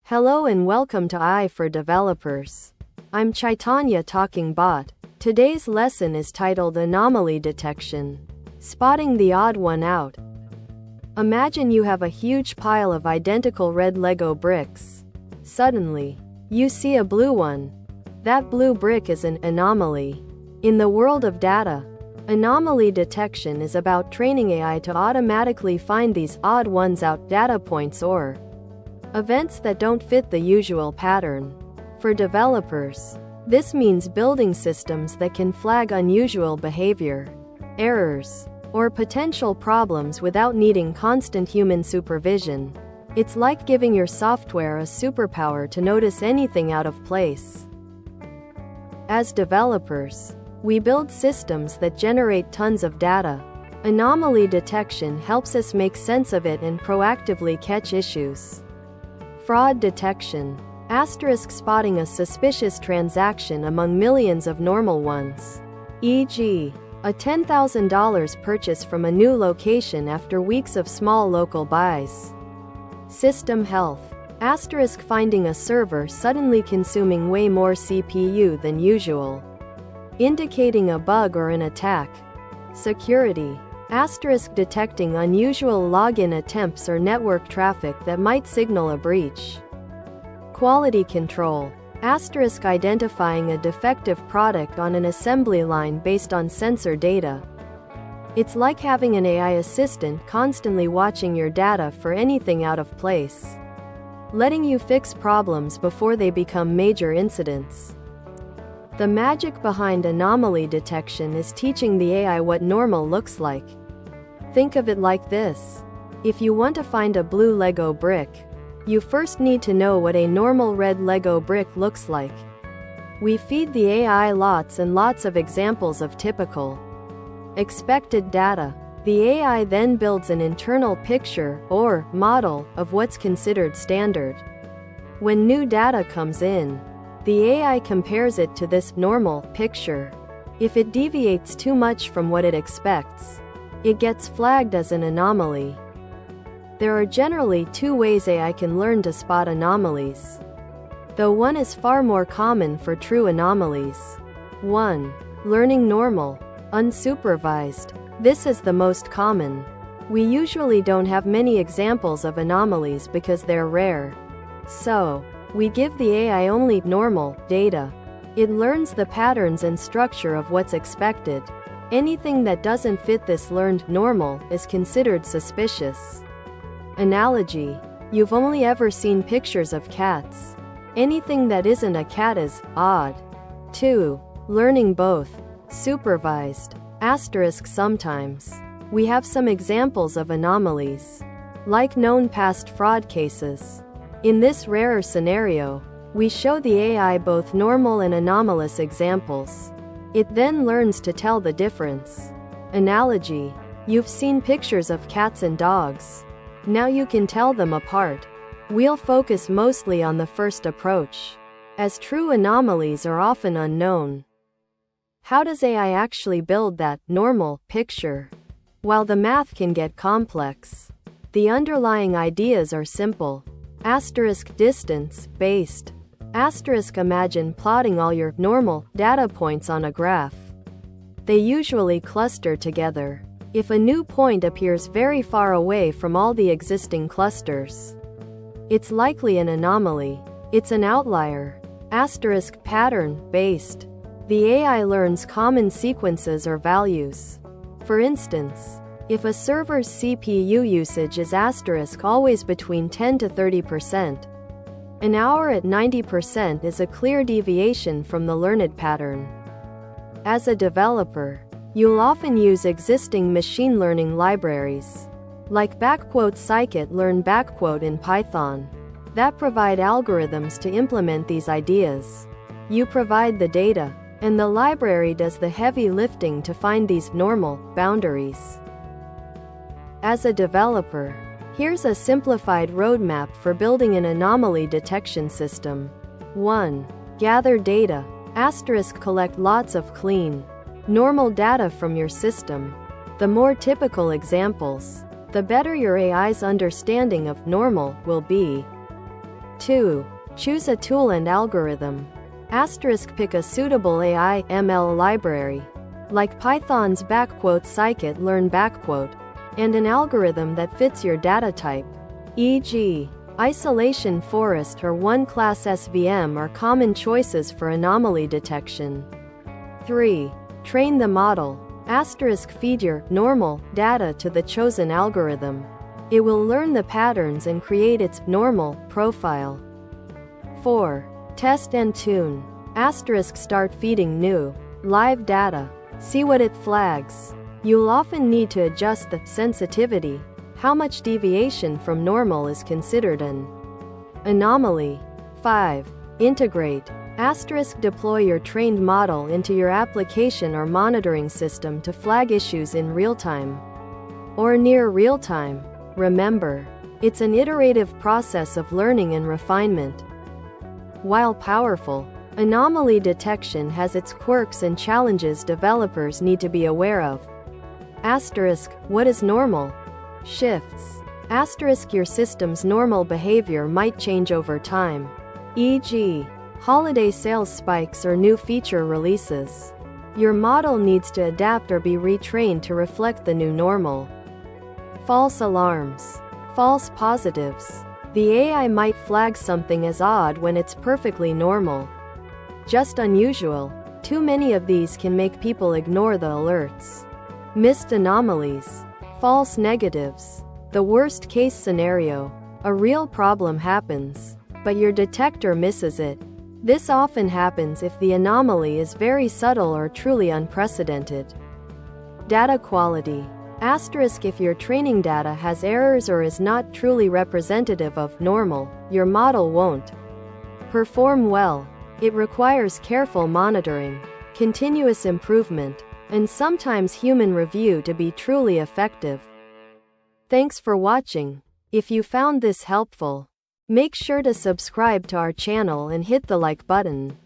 Hello and welcome to AI for Developers. I'm Chaitanya talking bot. Today's lesson is titled Anomaly Detection. Spotting the odd one out. Imagine you have a huge pile of identical red Lego bricks. Suddenly, you see a blue one. That blue brick is an anomaly. In the world of data, anomaly detection is about training AI to automatically find these odd ones out data points or events that don't fit the usual pattern. For developers, this means building systems that can flag unusual behavior, errors, or potential problems without needing constant human supervision. It's like giving your software a superpower to notice anything out of place. As developers, we build systems that generate tons of data. Anomaly detection helps us make sense of it and proactively catch issues. Fraud detection. Spotting a suspicious transaction among millions of normal ones. E.g., a $10,000 purchase from a new location after weeks of small local buys. System health. Finding a server suddenly consuming way more CPU than usual, indicating a bug or an attack. Security. Detecting unusual login attempts or network traffic that might signal a breach. Quality control. Identifying a defective product on an assembly line based on sensor data. It's like having an AI assistant constantly watching your data for anything out of place, letting you fix problems before they become major incidents. The magic behind anomaly detection is teaching the AI what normal looks like. Think of it like this. If you want to find a blue Lego brick, you first need to know what a normal red Lego brick looks like. We feed the AI lots and lots of examples of typical, expected data. The AI then builds an internal picture, or model, of what's considered standard. When new data comes in, the AI compares it to this normal picture. If it deviates too much from what it expects, it gets flagged as an anomaly. There are generally two ways AI can learn to spot anomalies, though one is far more common for true anomalies. 1. Learning normal, unsupervised. This is the most common. We usually don't have many examples of anomalies because they're rare. So, we give the AI only normal data. It learns the patterns and structure of what's expected. Anything that doesn't fit this learned normal is considered suspicious. Analogy. You've only ever seen pictures of cats. Anything that isn't a cat is odd. 2. Learning both. Supervised. Sometimes we have some examples of anomalies, like known past fraud cases. In this rarer scenario, we show the AI both normal and anomalous examples. It then learns to tell the difference. Analogy. You've seen pictures of cats and dogs. Now you can tell them apart. We'll focus mostly on the first approach, as true anomalies are often unknown. How does AI actually build that normal picture? While the math can get complex, the underlying ideas are simple. Distance based. Imagine plotting all your normal data points on a graph. They usually cluster together. If a new point appears very far away from all the existing clusters, it's likely an anomaly. It's an outlier. Pattern based. The AI learns common sequences or values. For instance, if a server's CPU usage is always between 10 to 30%, an hour at 90% is a clear deviation from the learned pattern. As a developer, you'll often use existing machine learning libraries, like scikit-learn in Python, that provide algorithms to implement these ideas. You provide the data, and the library does the heavy lifting to find these normal boundaries. As a developer, here's a simplified roadmap for building an anomaly detection system. 1. Gather data. Collect lots of clean, normal data from your system. The more typical examples, the better your AI's understanding of normal will be. 2. Choose a tool and algorithm. Asterisk pick a suitable AI ML library, like Python's scikit-learn and an algorithm that fits your data type, e.g., isolation forest or one-class SVM are common choices for anomaly detection. 3. Train the model. Asterisk feed your normal data to the chosen algorithm. It will learn the patterns and create its normal profile. 4. Test and tune. Asterisk start feeding new live data. See what it flags. You'll often need to adjust the sensitivity, how much deviation from normal is considered an anomaly. 5. Integrate. Asterisk deploy your trained model into your application or monitoring system to flag issues in real time or near real time. Remember, it's an iterative process of learning and refinement. While powerful, anomaly detection has its quirks and challenges developers need to be aware of. Asterisk, what is normal? Shifts. Asterisk your system's normal behavior might change over time, e.g., holiday sales spikes or new feature releases. Your model needs to adapt or be retrained to reflect the new normal. False alarms. False positives. The AI might flag something as odd when it's perfectly normal. Just unusual. Too many of these can make people ignore the alerts. Missed anomalies. False negatives. The worst case scenario. A real problem happens, but your detector misses it. This often happens if the anomaly is very subtle or truly unprecedented. Data quality. Asterisk if your training data has errors or is not truly representative of normal, your model won't perform well. It requires careful monitoring, continuous improvement, and sometimes human review to be truly effective. Thanks for watching. If you found this helpful, make sure to subscribe to our channel and hit the like button.